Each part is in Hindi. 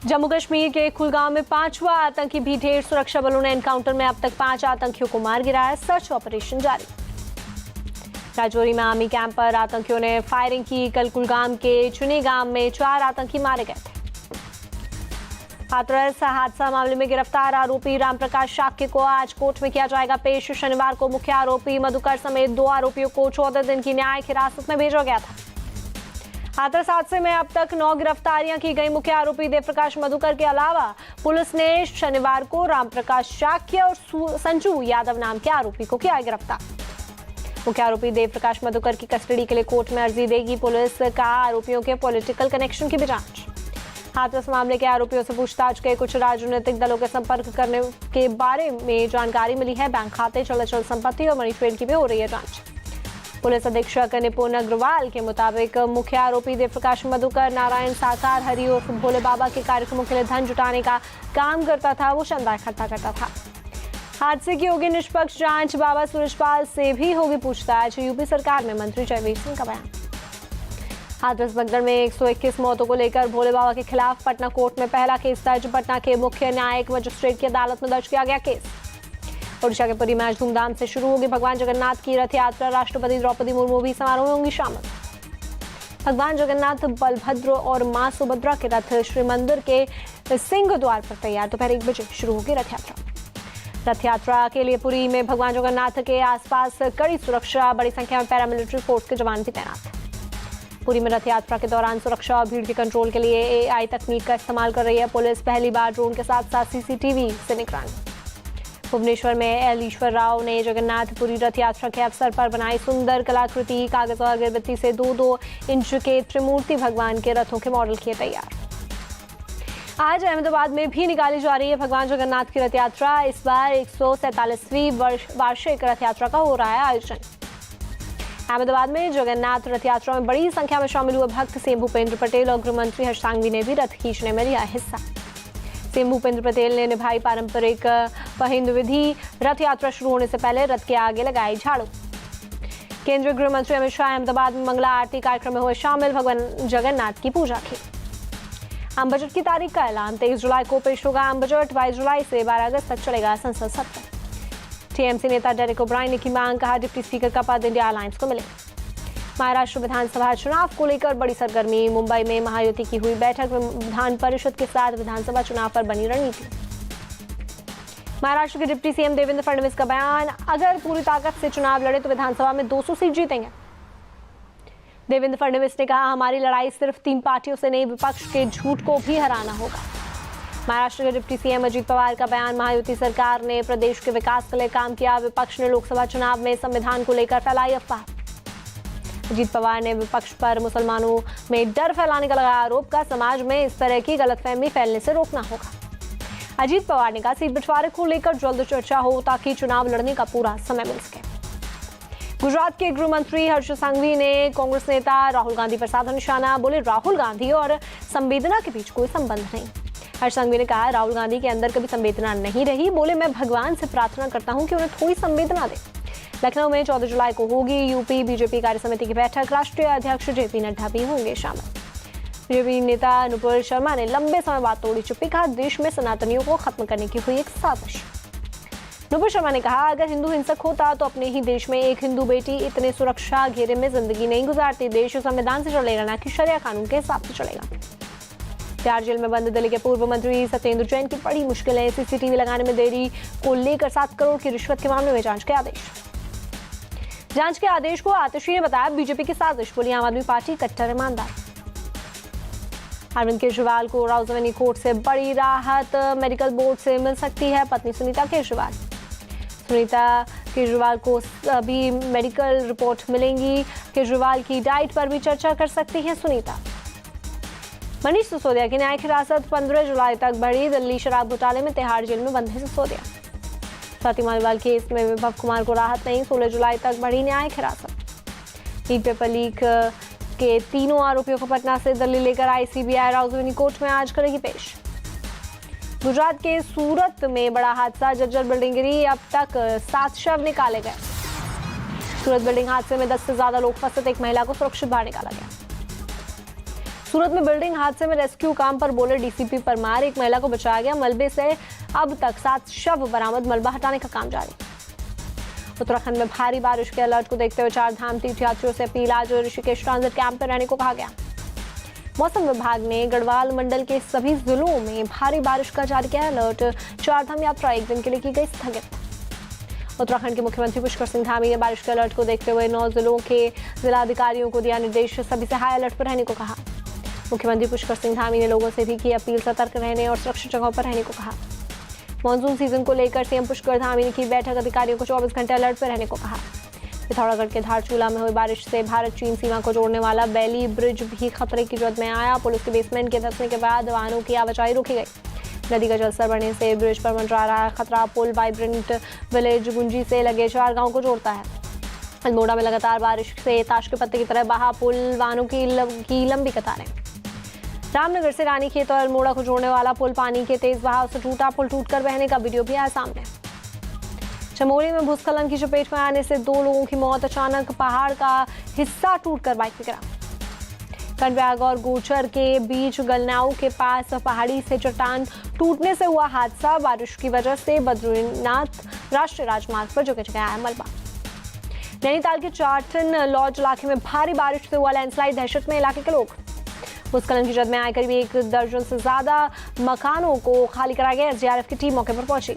जम्मू कश्मीर के कुलगाम में 5वां आतंकी भी ढेर। सुरक्षा बलों ने एनकाउंटर में अब तक 5 आतंकियों को मार गिराया। सर्च ऑपरेशन जारी। राजौरी में आर्मी कैंप पर आतंकियों ने फायरिंग की। कल कुलगाम के चुनी गांव में 4 आतंकी मारे गए थे। हाथरस हादसा मामले में गिरफ्तार आरोपी रामप्रकाश शाक्य को आज कोर्ट में किया जाएगा पेश। शनिवार को मुख्य आरोपी मधुकर समेत 2 आरोपियों को 14 दिन की न्यायिक हिरासत में भेजा गया था। हाथरस हादसे में अब तक 9 गिरफ्तारियां की गई। मुख्य आरोपी देवप्रकाश मधुकर के अलावा पुलिस ने शनिवार को रामप्रकाश शाक्य और संजू यादव नाम के आरोपी को किया गिरफ्तार। मुख्य आरोपी देवप्रकाश मधुकर की कस्टडी के लिए कोर्ट में अर्जी देगी पुलिस। का आरोपियों के पॉलिटिकल कनेक्शन की भी जांच। हाथरस मामले के आरोपियों से पूछताछ के कुछ राजनीतिक दलों के संपर्क करने के बारे में जानकारी मिली है। बैंक खाते, चल संपत्ति और मनी ट्रेल की भी हो रही है जांच। पुलिस अधीक्षक निपुण अग्रवाल के मुताबिक मुख्य आरोपी देवप्रकाश मधुकर नारायण साकार हरि और भोले बाबा के कार्यक्रमों के लिए धन जुटाने का काम करता था। वो चंदा इकट्ठा करता था। हादसे की होगी निष्पक्ष जांच। बाबा सूरजपाल से भी होगी पूछताछ। यूपी सरकार में मंत्री जयवीर सिंह का बयान। हाथरस बगड़ में 121 मौतों को लेकर भोले बाबा के खिलाफ पटना कोर्ट में पहला केस दर्ज। पटना के मुख्य न्यायिक मजिस्ट्रेट की अदालत में दर्ज किया गया केस। ओडिशा के पुरी में आज धूमधाम से शुरू होगी भगवान जगन्नाथ की रथ यात्रा। राष्ट्रपति द्रौपदी मुर्मू भी समारोह में होंगी शामिल। भगवान जगन्नाथ, बलभद्र और मां सुभद्रा के रथ श्री मंदिर के सिंह द्वार पर तैयार। दोपहर 1 बजे शुरू होगी रथ यात्रा। रथ यात्रा के लिए पुरी में भगवान जगन्नाथ के आसपास कड़ी सुरक्षा, बड़ी संख्या में पैरामिलिट्री फोर्स के जवान भी तैनात। पुरी में रथ यात्रा के दौरान सुरक्षा और भीड़ के कंट्रोल के लिए AI तकनीक का इस्तेमाल कर रही है पुलिस। पहली बार ड्रोन के साथ साथ CCTV से निगरानी। भुवनेश्वर में एल ईश्वर राव ने जगन्नाथपुरी रथ यात्रा के अवसर पर बनाई सुंदर कलाकृति। कागज और अगरबत्ती से 2-2 इंच के त्रिमूर्ति भगवान के रथों के मॉडल किए तैयार। आज अहमदाबाद में भी निकाली जा रही है भगवान जगन्नाथ की रथ यात्रा। इस बार 147वीं वार्षिक रथ यात्रा का हो रहा है आयोजन। अहमदाबाद में जगन्नाथ रथ यात्रा में बड़ी संख्या में शामिल हुए भक्त। सीएम भूपेंद्र पटेल और गृह मंत्री हर्ष सांघवी ने भी रथ खींचने में लिया हिस्सा। सीएम भूपेंद्र पटेल ने निभाई पारंपरिक पहिंद विधि। रथ यात्रा शुरू होने से पहले रथ के आगे लगाई झाड़ू। केंद्रीय गृह मंत्री अमित शाह अहमदाबाद में मंगला आरती कार्यक्रम में हुए शामिल। भगवान जगन्नाथ की पूजा की। आम बजट की तारीख का ऐलान। 23 जुलाई को पेश होगा आम बजट। 22 जुलाई से 12 अगस्त तक चलेगा संसद सत्र। टीएमसी नेता डेरेक ओब्रायन ने की मांग। कहा डिप्टी स्पीकर का पद इंडिया अलायंस को मिले। महाराष्ट्र विधानसभा चुनाव को लेकर बड़ी सरगर्मी। मुंबई में महायुति की हुई बैठक में विधान परिषद के साथ विधानसभा चुनाव पर बनी रणनीति। महाराष्ट्र के डिप्टी सीएम देवेंद्र फडणवीस का बयान। अगर पूरी ताकत से चुनाव लड़े तो विधानसभा में 200 सीट जीतेंगे। देवेंद्र फडणवीस ने कहा हमारी लड़ाई सिर्फ 3 पार्टियों से नहीं, विपक्ष के झूठ को भी हराना होगा। महाराष्ट्र के डिप्टी सीएम अजीत पवार का बयान। महायुति सरकार ने प्रदेश के विकास के लिए काम किया। विपक्ष ने लोकसभा चुनाव में संविधान को लेकर फैलाई अफवाह। अजीत पवार ने विपक्ष पर मुसलमानों में डर फैलाने का लगाया आरोप। का समाज में इस तरह की गलतफहमी फैलने से रोकना होगा। अजीत पवार ने कहा सीट बंटवारे को लेकर जल्द चर्चा हो ताकि चुनाव लड़ने का पूरा समय मिल सके। गुजरात के गृह मंत्री हर्ष सांघवी ने कांग्रेस नेता राहुल गांधी पर साधा निशाना। बोले राहुल गांधी और संवेदना के बीच कोई संबंध नहीं। हर्ष सांघवी ने कहा राहुल गांधी के अंदर कभी संवेदना नहीं रही। बोले मैं भगवान से प्रार्थना करता हूं कि उन्हें थोड़ी संवेदना दे। लखनऊ में 14 जुलाई को होगी यूपी बीजेपी कार्य समिति की बैठक। राष्ट्रीय अध्यक्ष JP नड्डा भी होंगे शामिल। बीजेपी नेता अनुपुर शर्मा ने लंबे समय बाद तोड़ी चुप्पी। कहा देश में सनातनियों को खत्म करने की हुई एक साजिश। अनुपुर शर्मा ने कहा अगर हिंदू हिंसक होता तो अपने ही देश में एक हिंदू बेटी इतने सुरक्षा घेरे में जिंदगी नहीं गुजारती। देश संविधान से चलेगा, न कि शरिया कानून के हिसाब से चलेगा। तिहाड़ जेल में बंद दिल्ली के पूर्व मंत्री सत्येंद्र जैन की बड़ी मुश्किलें। CCTV लगाने में देरी को लेकर 7 करोड़ की रिश्वत के मामले में जांच के आदेश। जांच के आदेश को आतिशी ने बताया बीजेपी की साजिश। बोली आम आदमी पार्टी कट्टर ईमानदार। अरविंद केजरीवाल को राउजवेनी कोर्ट से बड़ी राहत। मेडिकल बोर्ड से मिल सकती है पत्नी सुनीता केजरीवाल। सुनीता केजरीवाल को अभी मेडिकल रिपोर्ट मिलेंगी। केजरीवाल की डाइट पर भी चर्चा कर सकती है सुनीता। मनीष सिसोदिया की न्यायिक हिरासत 15 जुलाई तक बढ़ी। दिल्ली शराब घोटाले में तिहाड़ जेल में बंद है सिसोदिया। स्वाति मालीवाल केस में विभव कुमार को राहत नहीं। 16 जुलाई तक बढ़ी न्यायिक हिरासत। लीक पेपर लीक के तीनों आरोपियों को पटना से दिल्ली लेकर आई CBI। राउजवेनी कोर्ट में आज करेगी पेश। गुजरात के सूरत में बड़ा हादसा। जर्जर बिल्डिंग गिरी। अब तक 7 शव निकाले गए। सूरत बिल्डिंग हादसे में 10 से ज्यादा लोग फंसे। एक महिला को सुरक्षित बाहर निकाला गया। सूरत में बिल्डिंग हादसे में रेस्क्यू काम पर बोले डीसीपी परमार, एक महिला को बचाया गया। मलबे से अब तक 7 शव बरामद, मलबा हटाने का काम जारी। उत्तराखंड में भारी बारिश के अलर्ट को देखते हुए 4 धाम तीर्थयात्रियों से अपील, आज ऋषिकेश ट्रांजिट कैंप में रहने को कहा गया। मौसम विभाग ने गढ़वाल मंडल के सभी जिलों में भारी बारिश का जारी किया अलर्ट, 4 धाम यात्रा एक दिन के लिए की गई स्थगित। उत्तराखंड के मुख्यमंत्री पुष्कर सिंह धामी ने बारिश के अलर्ट को देखते हुए 9 जिलों के जिलाधिकारियों को दिया निर्देश, सभी से हाई अलर्ट पर रहने को कहा। मुख्यमंत्री पुष्कर सिंह धामी ने लोगों से भी की अपील, सतर्क रहने और सुरक्षित जगहों पर रहने को कहा। मानसून सीजन को लेकर सीएम पुष्कर धामी ने की बैठक, अधिकारियों को 24 घंटे अलर्ट पर रहने को कहा। पिथौरागढ़ के धारचूला में हुई बारिश से भारत चीन सीमा को जोड़ने वाला बेली ब्रिज भी खतरे की जद में आया। पुलिस के बेसमेंट के धंसने के बाद वाहनों की आवाजाही रोकी गई। नदी का जलस्तर बढ़ने से ब्रिज पर मंडरा रहा है खतरा। पुल वाइब्रेंट विलेज गुंजी से लगे 4 गांव को जोड़ता है। अल्मोड़ा में लगातार बारिश से ताश के पत्ते की तरह बहा पुल, वाहनों की लंबी कतारें। रामनगर से रानीखेत और अल्मोड़ा को जोड़ने वाला पुल पानी के तेज बहाव से टूटा। पुल टूटकर बहने का वीडियो भी आया सामने। चमोली में भूस्खलन की चपेट में आने से 2 लोगों की मौत, अचानक पहाड़ का हिस्सा टूटकर बाइक पे गिरा। कंडव्याग और गोचर के बीच गलनाऊ के पास पहाड़ी से चट्टान टूटने से हुआ हादसा। बारिश की वजह से बद्रीनाथ राष्ट्रीय राजमार्ग पर जगह जगह आया मलबा। नैनीताल के चाटन लॉज इलाके में भारी बारिश से हुआ लैंडस्लाइड, दहशत में इलाके के लोग। भूस्खलन की जद में आए करीब 1 दर्जन से ज्यादा मकानों को खाली कराया गया। एसडीआरएफ की टीम मौके पर पहुंची।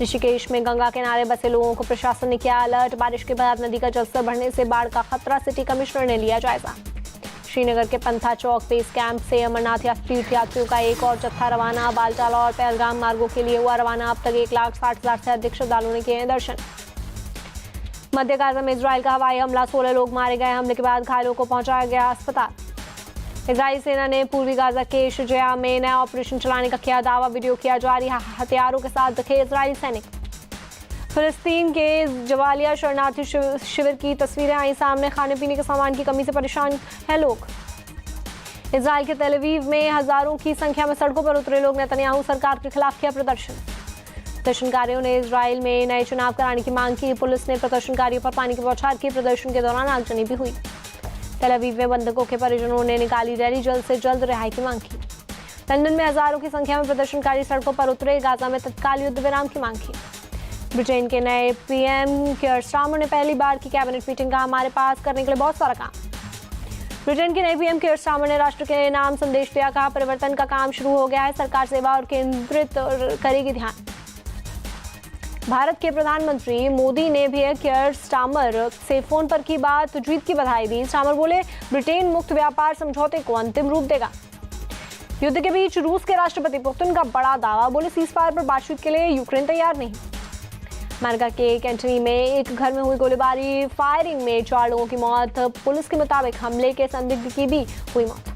ऋषिकेश में गंगा किनारे बसे लोगों को प्रशासन ने किया अलर्ट। बारिश के बाद नदी का जलस्तर बढ़ने से बाढ़ का खतरा, सिटी कमिश्नर ने लिया जायजा। श्रीनगर के पंथा चौक बेस कैंप से अमरनाथ तीर्थयात्रियों का एक और जत्था रवाना। बालटाला और पहलगाम मार्गों के लिए हुआ रवाना। अब तक 1,60,000 से अधिक श्रद्धालुओं ने किए हैं दर्शन। मध्य गाजा में इजराइल का हवाई हमला, 16 लोग मारे गए। हमले के बाद घायलों को पहुंचाया गया अस्पताल। इजराइल सेना ने पूर्वी गाजा के शुजया में नया ऑपरेशन चलाने का किया दावा, वीडियो किया जारी। हथियारों के साथ दिखे इजरायली सैनिक। फिलिस्तीन के जवालिया शरणार्थी शिविर की तस्वीरें आई सामने, खाने पीने के सामान की कमी से परेशान हैं लोग। इजराइल के तेल अवीव में हजारों की संख्या में सड़कों पर उतरे लोग, नेतन्याहू सरकार के खिलाफ किया प्रदर्शन। प्रदर्शनकारियों ने इजराइल में नए चुनाव कराने की मांग की। पुलिस ने प्रदर्शनकारियों पर पानी की बौछार की। प्रदर्शन के दौरान आगजनी भी हुई। तेल अवीव में बंधकों के परिजनों ने निकाली रैली, जल्द से जल्द रिहाई की मांग की। लंदन में हजारों की संख्या में प्रदर्शनकारी सड़कों पर उतरे, गाजा में तत्काल युद्ध विराम की मांग की। ब्रिटेन के नए पीएम कियर स्टारमर ने पहली बार की कैबिनेट मीटिंग कहा, हमारे पास करने के लिए बहुत सारा काम। ब्रिटेन के नए पीएम कियर स्टारमर ने राष्ट्र के नाम संदेश दिया, कहा परिवर्तन का काम शुरू हो गया है, सरकार सेवा और केंद्रित करेगी ध्यान। भारत के प्रधानमंत्री मोदी ने भी कियर स्टारमर से फोन पर की बात, जीत की बधाई दी। स्टारमर बोले ब्रिटेन मुक्त व्यापार समझौते को अंतिम रूप देगा। युद्ध के बीच रूस के राष्ट्रपति पुतिन का बड़ा दावा, बोले सीजफायर पर बातचीत के लिए यूक्रेन तैयार नहीं। अमेरिका के कैंटनी में एक घर में हुई गोलीबारी, फायरिंग में 4 लोगों की मौत। पुलिस के मुताबिक हमले के संदिग्ध की भी हुई मौत।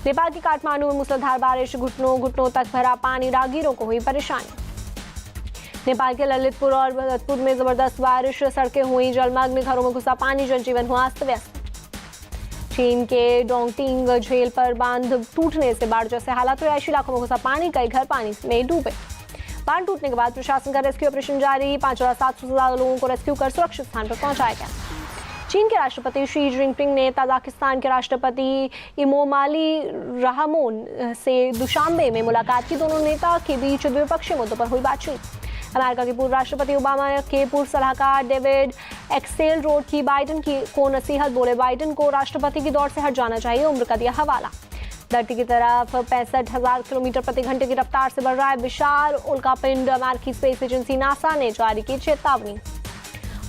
नेपाल के काठमांडू में मूसलाधार बारिश, घुटनों तक भरा पानी, राहगीरों को हुई परेशानी। नेपाल के ललितपुर और भरतपुर में जबरदस्त बारिश, सड़कें हुई जलमग्न, घरों में घुसा पानी, जनजीवन हुआ अस्त व्यस्त। चीन के डोंगटिंग झील पर बांध टूटने से बाढ़ जैसे हालात, रिहायशी इलाकों में घुसा पानी, कई घर पानी में डूबे। बांध टूटने के बाद प्रशासन का रेस्क्यू ऑपरेशन जारी, 5,700 से ज्यादा लोगों को रेस्क्यू कर सुरक्षित स्थान पर पहुंचाया गया। चीन के राष्ट्रपति शी जिनपिंग ने ताजिकिस्तान के राष्ट्रपति इमोमाली रहमोन से दुशांबे में मुलाकात की। दोनों नेता के बीच द्विपक्षीय मुद्दों पर हुई बातचीत। अमेरिका के पूर्व राष्ट्रपति ओबामा के पूर्व सलाहकार डेविड एक्सेलरोड की बाइडेन को नसीहत, बोले बाइडेन को राष्ट्रपति की दौड़ से हट जाना चाहिए, उम्र का दिया हवाला। धरती की तरफ 65,000 किलोमीटर प्रति घंटे की रफ्तार से बढ़ रहा है विशाल उल्कापिंड। अमेरिकी स्पेस एजेंसी नासा ने जारी की चेतावनी।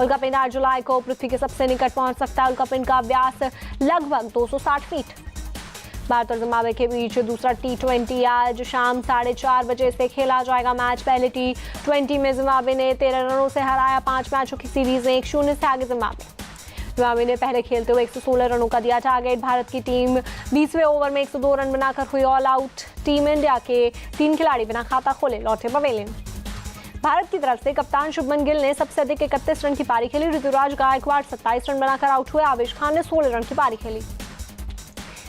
उल्कापिंड 8 जुलाई को पृथ्वी के सबसे निकट पहुंच सकता है। उल्कापिंड का व्यास लगभग 260 फीट। भारत और जिम्बाब्वे के बीच दूसरा T20 आज शाम 4:30 बजे से खेला जाएगा मैच। पहले T20 में जिम्बाब्वे ने 13 रनों से हराया। 5 मैचों की सीरीज में 1-0 से आगे जिम्बाब्वे ने पहले खेलते हुए 116 रनों का दिया टारगेट। भारत की टीम 20वें ओवर में 102 रन बनाकर हुई ऑल आउट। टीम इंडिया के 3 खिलाड़ी बिना खाता खोले लौटे पवेलियन। भारत की तरफ से कप्तान शुभमन गिल ने सबसे अधिक 31 रन की पारी खेली। ऋतुराज गायकवाड़ 27 रन बनाकर आउट हुए। आवेश खान ने 16 रन की पारी खेली।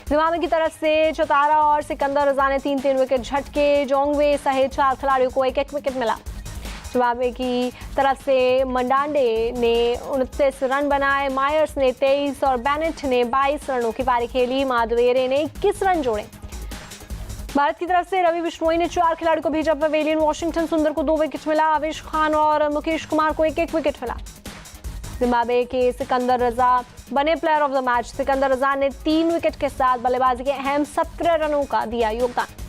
जिम्बाब्वे की तरफ से चतारा और सिकंदर रजा ने 3-3 विकेट झटके। जोंगवे सहित 4 खिलाड़ियों को 1-1 विकेट मिला। जिम्बाब्वे की तरफ से मंडांडे ने 29 रन बनाए, मायर्स ने 23 और बेनेट ने 22 रनों की पारी खेली। माधवेरे ने 21 रन जोड़े। भारत की तरफ से रवि बिश्नोई ने 4 खिलाड़ियों को भेजा पवेलियन। वॉशिंगटन सुंदर को 2 विकेट मिला। आवेश खान और मुकेश कुमार को 1-1 विकेट मिला। जिम्बाब्वे के सिकंदर रजा बने player of the match. Sikandar Raza ने 3 विकेट के साथ बल्लेबाजी के अहम 17 रनों का दिया योगदान।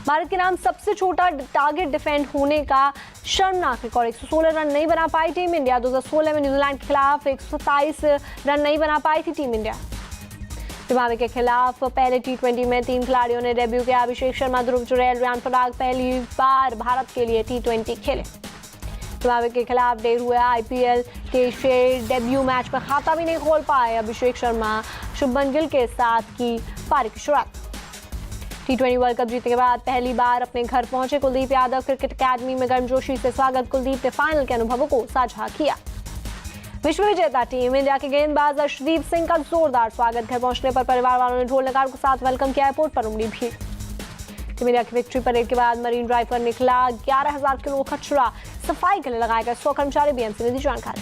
भारत के नाम सबसे छोटा टारगेट डिफेंड होने का शर्मनाक रिकॉर्ड। 116 रन नहीं बना पाई टीम इंडिया। 2016 में न्यूजीलैंड के खिलाफ 127 रन नहीं बना पाई थी टीम इंडिया। जिम्बाब्वे के खिलाफ पहले T20 में 3 खिलाड़ियों ने डेब्यू किया। अभिषेक शर्मा, ध्रुव जुरैल, रियान पराग पहली बार भारत के लिए T20 खेले। जिम्बाब्वे के खिलाफ देर हुए IPL के शेर डेब्यू मैच में खाता भी नहीं खोल पाए। अभिषेक शर्मा शुभमन गिल के साथ की पारी की शुरुआत। T20 वर्ल्ड कप जीतने के बाद पहली बार अपने घर पहुंचे कुलदीप यादव। क्रिकेट अकादमी में गर्मजोशी से स्वागत। कुलदीप ने फाइनल के अनुभवों को साझा किया। विश्व विजेता टीम इंडिया के गेंदबाज अर्शदीप सिंह का जोरदार स्वागत। घर पहुंचने पर परिवार वालों ने ढोल नगाड़ों के साथ वेलकम किया। एयरपोर्ट पर उमड़ी भीड़। टीम इंडिया की विक्ट्री परेड के बाद मरीन ड्राइव पर निकला 11,000 किलो कचरा सफाई के लिए लगाए गए 100 कर्मचारी। BMC ने दी जानकारी।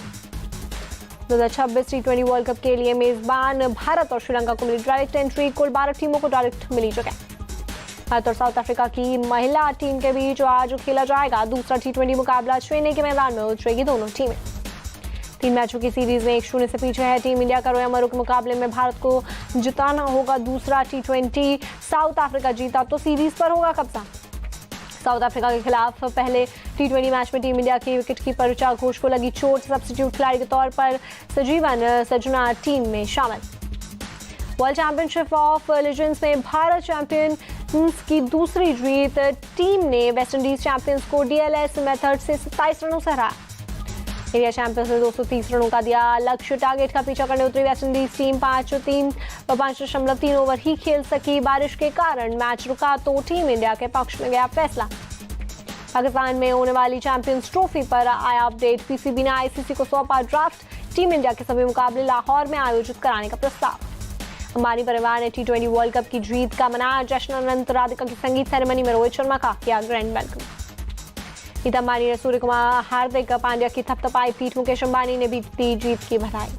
2026 T20 वर्ल्ड कप के लिए मेजबान भारत और श्रीलंका को मिली डायरेक्ट एंट्री। कुल 12 टीमों को डायरेक्ट मिली जगह। भारत और साउथ अफ्रीका की महिला टीम के बीच आज खेला जाएगा दूसरा T20 मुकाबला। चेन्नई के मैदान में उतरेगी दोनों टीमें। 3 मैचों की सीरीज में 1-0 से पीछे है टीम इंडिया का। रोया मरो के मुकाबले में भारत को जिताना होगा दूसरा T20। साउथ अफ्रीका जीता तो सीरीज पर होगा कब्जा। साउथ अफ्रीका के खिलाफ पहले T20 मैच में टीम इंडिया की विकेटकीपर ऋचा घोष को लगी चोट। सब्स्टिट्यूट खिलाड़ी के तौर पर सजीवन सजना टीम में शामिल। वर्ल्ड चैंपियनशिप ऑफ लीजेंड्स में भारत चैंपियन की दूसरी जीत। टीम ने वेस्टइंडीज चैंपियंस को DLS मेथड से 27 रनों से हराया। इंडिया चैंपियंस ने 230 रनों का दिया लक्ष्य। टारगेट का पीछा करने उतरी वेस्टइंडीज टीम 5.3 ओवर ही खेल सकी। बारिश के कारण मैच रुका तो टीम इंडिया के पक्ष में गया फैसला। पाकिस्तान में होने वाली चैंपियंस ट्रॉफी पर आया अपडेट। PCB ने ICC को सौंपा ड्राफ्ट। टीम इंडिया के सभी मुकाबले लाहौर में आयोजित कराने का प्रस्ताव। अंबानी परिवार ने T20 वर्ल्ड कप की जीत का मनाया जश्न। अनंत राधिका की संगीत सेरेमनी में रोहित शर्मा का किया ग्रैंड वेलकम। नीता अंबानी ने सूर्य कुमार, हार्दिक पांड्या की थपथपाई पीठ। मुकेश अंबानी ने भी दी जीत की बधाई।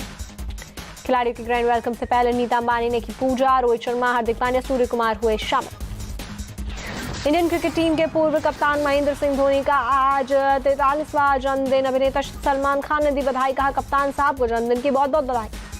खिलाड़ियों के ग्रैंड वेलकम से पहले नीता अंबानी ने की पूजा। रोहित शर्मा, हार्दिक पांड्या, सूर्य कुमार हुए शामिल। इंडियन क्रिकेट टीम के पूर्व कप्तान महेंद्र सिंह धोनी का आज 43वां जन्मदिन। अभिनेता सलमान खान ने दी बधाई। कहा कप्तान साहब को जन्मदिन की बहुत बहुत बधाई।